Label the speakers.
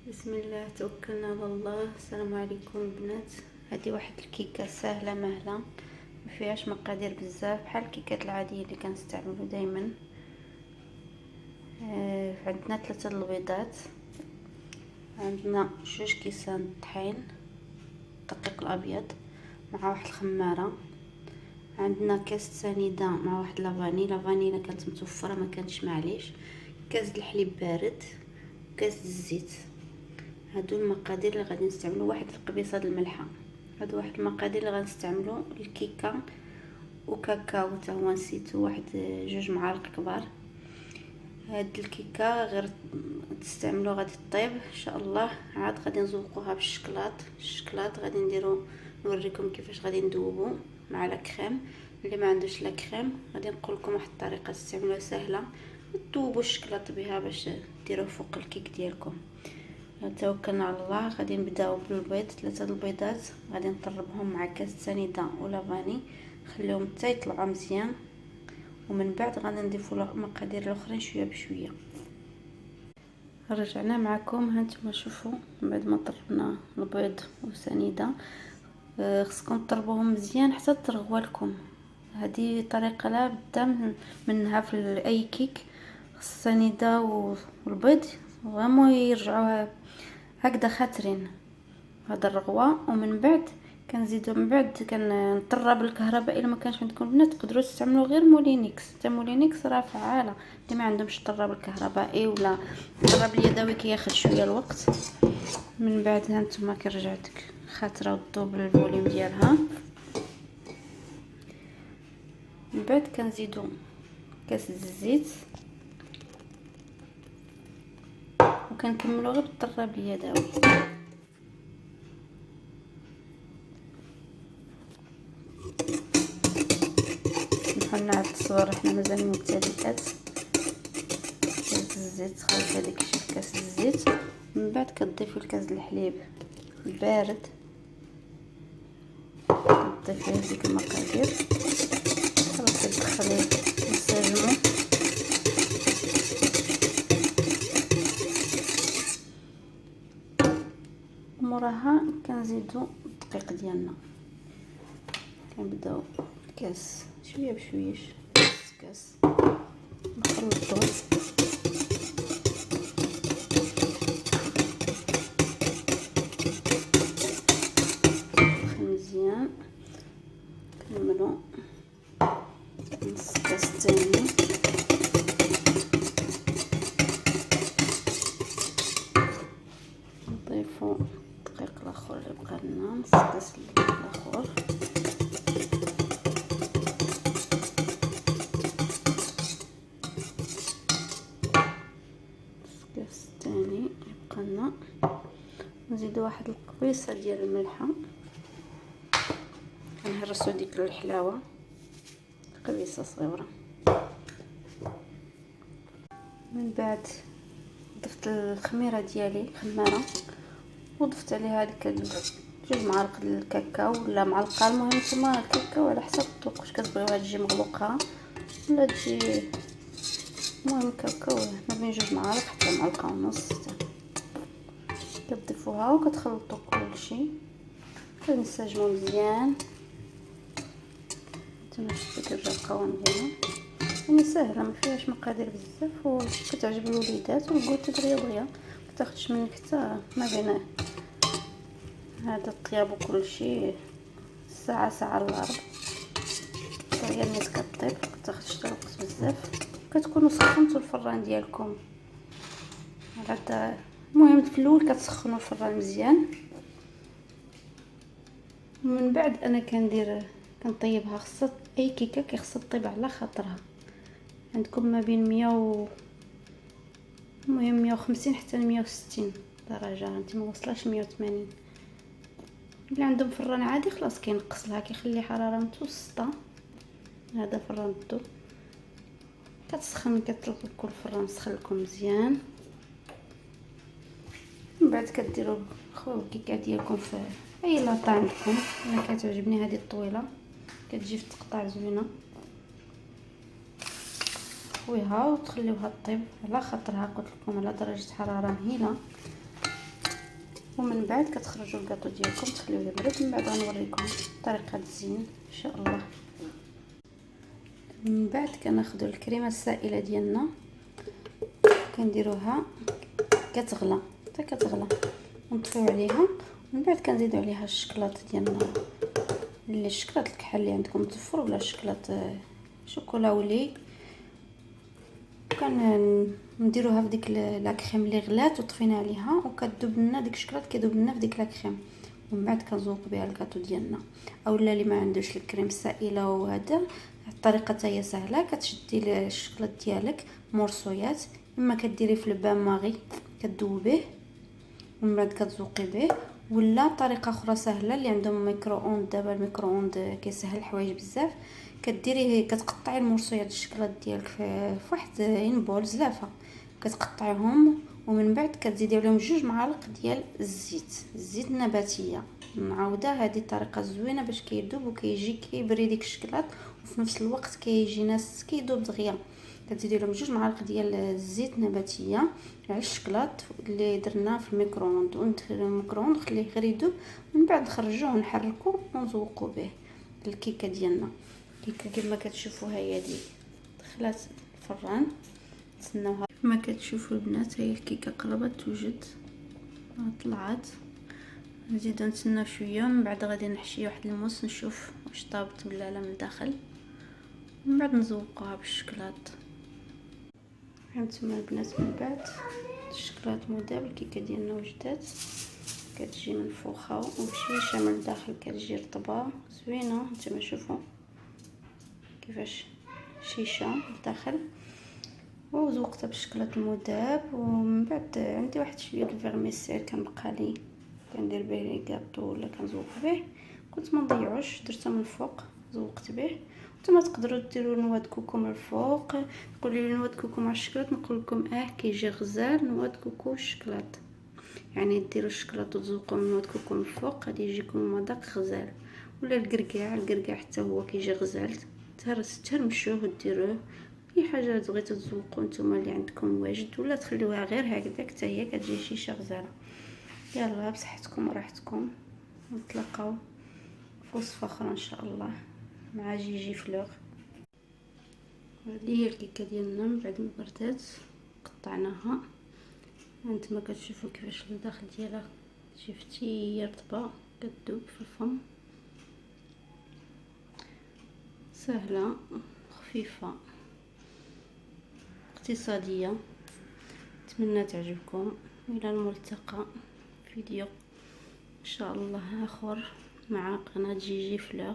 Speaker 1: بسم الله، توكلنا على الله. السلام عليكم البنات. هذه واحد الكيكه سهله مهله، ما فيهاش مقادير بزاف بحال الكيكات العاديه اللي كنستعملوا دائما. عندنا 3 البيضات، عندنا 2 كيسان طحين الدقيق الابيض مع واحد الخماره، عندنا كاس سنيده مع واحد لافاني الا كانت متوفره، ما كانش معليش، كاس الحليب بارد، كاس الزيت. هادو المقادير اللي غادي نستعملوا. واحد القبيصه د الملحه. هادو واحد المقادير اللي غنستعملوا الكيكه. وكاكاو حتى هو نسيتو، واحد 2 معالق كبار. هاد الكيكه غير تستعملوا غادي طيب ان شاء الله. عاد غادي نزوقوها بالشكلاط غادي نوريكم كيفاش غادي ندوبو مع لا كريم. اللي ما عندوش لا كريم غادي نقول لكم واحد الطريقه تستعملوها سهله تذوبوا الشكلاط بها باش ديروه فوق الكيك ديالكم. توكلنا على الله. غادي نبداو بالبيض. 3 البيضات غادي نطربهم مع كاس سنيده ولافاني، نخليهم حتى يطلعوا مزيان، ومن بعد غادي نضيفوا المقادير الاخرين شويه بشويه. رجعنا معكم. هانتوما شوفوا بعد ما طربنا البيض وسنيده، خصكم تطربوهم مزيان حتى ترغوا لكم. هذه طريقه لا بد منها في اي كيك. السنيده والبيض غامو يرجعوا هكذا خاترين هذا الرغوه. ومن بعد كنزيدوا، من بعد كنطرب الكهرباء. الا ما كانش عندكم بنات تقدروا تستعملوا غير مولينكس. حتى مولينكس راه فعاله اللي ما عندهمش الطراب الكهربائي ولا الطراب اليدوي كياخذ شويه الوقت. من بعد هانتوما كرجعت خاتره وتذوب الفوليوم ديالها. من بعد كنزيدوا كاس الزيت وكنكملوا غير بالطراب اليدوي. نحن على التصوير احنا مازال مبتدئات. كاس الزيت خليت هذيك الشيء كاس الزيت. من بعد كتضيفوا الكاس الحليب البارد، كتضيفي هذيك المقادير خلاص تدخليه نسجمو. وموراها كنزيدو الدقيق ديالنا. كنبداو كاس شويه بشويش، كاس نخلطو مزيان. كنعملو نص كاس تاني، نضيفو الدقيق الاخر اللي بقى لنا، نص كاس الاخر. كاس تاني يبقى لنا. نزيدو واحد القبيصه ديال الملحه، كنهرسو ديك الحلاوه قبيصه صغيره. من بعد ضفت الخميره ديالي خماره، وضفت عليها ديك 2 معالق الكاكاو ولا معلقه. المهم نتوما الكاكاو على حسب الذوق واش كتبغيوها تجي مغلوقه ولا تجي. المهم الكاكاو ما بين 2 معالق حتى معلقه ونص. كتضيفوها وكتخلطوا كلشي، كنسجموا مزيان. نتوما شفتوا كيف جا القوام ديالها، يعني سهله ما فيهاش مقادير بزاف وكتعجب الوليدات والكوتات رياضيه. كتاخذش منك حتى ما بين هذا الطياب وكلشي ساعه ساعه الا ربع. هي الناس كطيب كتاخذش حتى وقت بزاف. كتكونوا سخنتوا الفران ديالكم على المهم في الاول كتسخنوا الفران مزيان. ومن بعد انا كنطيبها. خاصها اي كيكه كيخصها طيب على خاطرها. عندكم ما بين 100 المهم 150 حتى 160 درجه، انت ما وصلاش 180. اللي عندهم فران عادي خلاص كينقص لها، كيخلي حراره متوسطه. هذا فران الضو كتسخن، كتطلقوا الفران سخن لكم مزيان. من بعد كديروا الكيكه ديالكم في اي لاطه عندكم. انا كتعجبني هذه الطويله، كتجي في تقطع زوينه. تخويها وتخليوها طيب على خاطرها، قلت لكم على درجه حراره مهيله. ومن بعد كتخرجوا الكاطو ديالكم تخليوه يبرد. من بعد غنوريكم طريقه التزيين ان شاء الله. من بعد كناخذوا الكريمه السائله ديالنا كنديروها كتغلى حتى كتغلى ونطفيو عليها. ومن بعد كنزيدوا عليها الشكلاط ديالنا اللي الشكلاط الكحل اللي عندكم متفر ولا الشكلاط شوكولا ولي. نديروها في ديك لاكريم اللي غلات وطفينا عليها وكتذوب لنا ديك الشكلاط كيذوب لنا في ديك لاكريم. ومن بعد كنزوق بها الكاطو ديالنا. اولا اللي ما عندوش الكريم السائله وهذا الطريقه حتى هي سهله. كتشدي الشكلاط ديالك مرصويات اما كديري في البان ماغي كتذوبيه ومن بعد كتزوقي به. ولا طريقه اخرى سهله اللي عندهم ميكرو اوند. دابا الميكرو اوند كيسهل الحوايج بزاف. كديري كتقطعي المرصويات الشكلاط ديالك في واحد انبول زلافه كتقطعيهم ومن بعد كتزيدي عليهم 2 معالق ديال الزيت النباتيه. نعاودها هذه الطريقه زوينه باش كيذوب وكيجي كيبري ديك الشكلاط وفي نفس الوقت كيجي ناس كيذوب دغيا. كتزيدي لهم 2 معالق ديال الزيت النباتيه على الشكلاط اللي درناه في الميكرووند وندخلو الميكرووند خليه غير يذوب. من بعد نخرجوه ونحركوه ونزوقوا به الكيكه ديالنا. الكيكه كما كتشوفوا هي دي دخلات الفران نتسناوها. كما كتشوفوا البنات هي الكيكه قربت توجد طلعت. نزيدو نتسناو شويه من بعد غادي نحشي واحد الموس نشوف واش طابت ولا لا من الداخل. من بعد نزوقوها بالشكلاط. هانتوما البنات من بعد الشكلاط مذاب الكيكه ديالنا وجدات. كتجي منفوخه ومشويشه من الداخل كتجي رطبه زوينه. نتوما شوفوا كيفاش شيشه الداخل. وزوقتها بالشكلاط المذاب. ومن بعد عندي واحد شويه الفيرميسيل كنبقى لي كندير به كاطو ولا كنزوق به. كنت ما نضيعوش درته من الفوق زوقت به. نتوما تقدروا ديروا نواه كوكو من الفوق. تقولوا لي نواه كوكو مع الشكلاط نقول لكم كيجي غزال نواه كوكو والشكلاط. يعني ديروا الشكلاط وتزوقوا نواه كوكو من الفوق غادي يجيكم مذاق غزال. ولا الكركاع حتى هو كيجي غزال تهرمشوه وديروه اي حاجه بغيتو تزوقوا نتوما اللي عندكم واجد. ولا تخليوها غير هكذاك حتى هي كتجي شيشه غزاله. يلا بصحتكم وراحتكم نتلاقاو في وصفه اخرى ان شاء الله مع جيجي فلوغ. هذه هي الكيكه ديالنا من بعد ما بردات قطعناها. هانتوما كتشوفوا كيفاش الداخل ديالها شفتي هي رطبه كتذوب في الفم. سهله خفيفه اقتصاديه. نتمنى تعجبكم. الى الملتقى فيديو ان شاء الله اخر مع قناه جيجي فلوغ.